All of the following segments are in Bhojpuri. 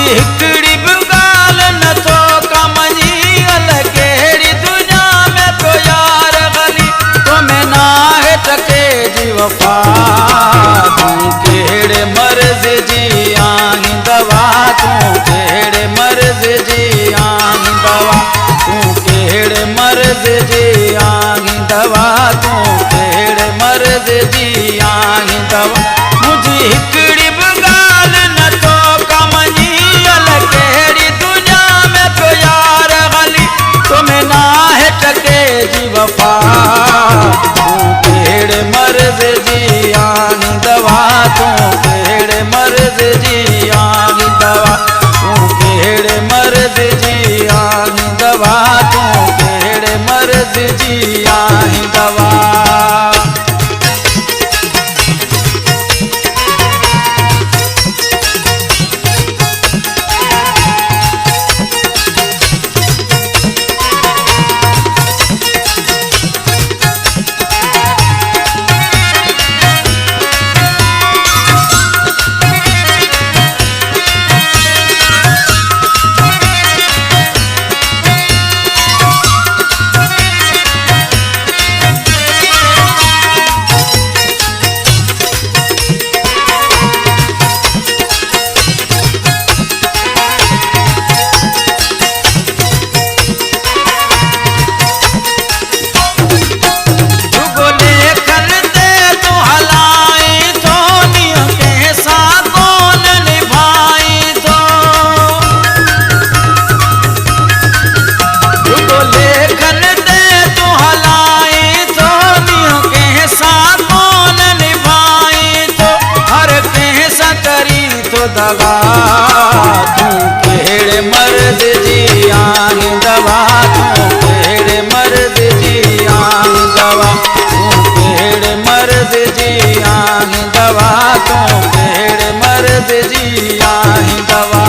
हिकड़ी बि ॻाल्हि नथो कमजी अल कहिड़ी दुनिया में पियो यार गली तो में नाहे टके जी वफ़ा तूं कहिड़े मर्ज़ जी आहीं दवा तूं कहिड़े मर्ज़ जी आहीं दवा तूं कहिड़े मर्ज़ जी आहीं दवा तूं कहिड़े मर्ज़ जी आहीं दवा मुंहिंजी हिकड़ी बि ॻाल्हि नथो कमजी अल कहिड़ी दुनिया में पियो यार गली तो में नाहे टके जी वफ़ा तूं कहिड़े मर्ज़ जी आहीं दवा तूं कहिड़े मर्ज़ जी आहीं दवा तूं कहिड़े मर्ज़ जी आहीं दवा तूं कहिड़े मर्ज़ जी आहीं दवा। दवा तूं कहिड़े मर्ज़ जी आहीं दवा तूं कहिड़े मर्ज़ जी आहीं दवा तूं कहिड़े मर्ज़ जी आहीं दवा तूं कहिड़े मर्ज़ जी आहीं दवा।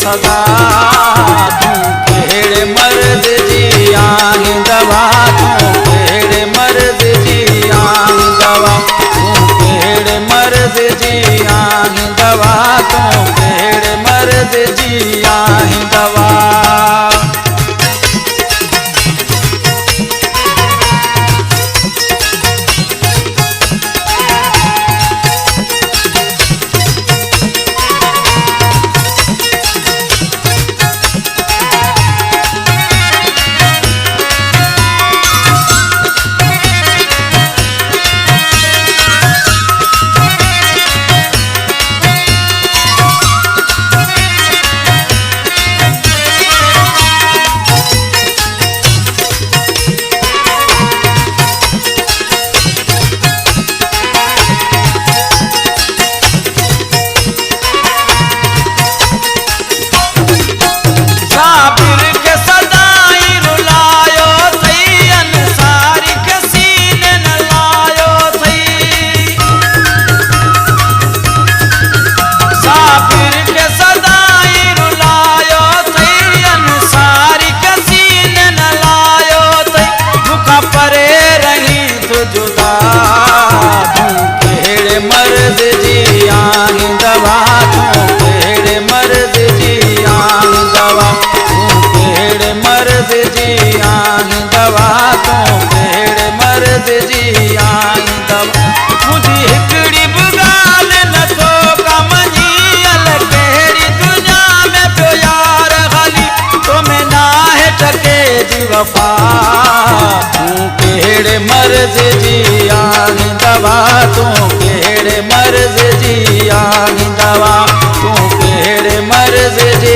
सदा तूं कहिड़े मर्ज़ जी आहीं दवा तूं कहिड़े मर्ज़ जी आहीं दवा तूं कहिड़े मर्ज़ जी आहीं दवा तूं कहिड़े मर्ज़ जी आहीं दवा। वफा तू केड़े मर्ज जी आनी दवा तू केड़े मर्ज जी आनी दवा तू केड़े मर्ज जी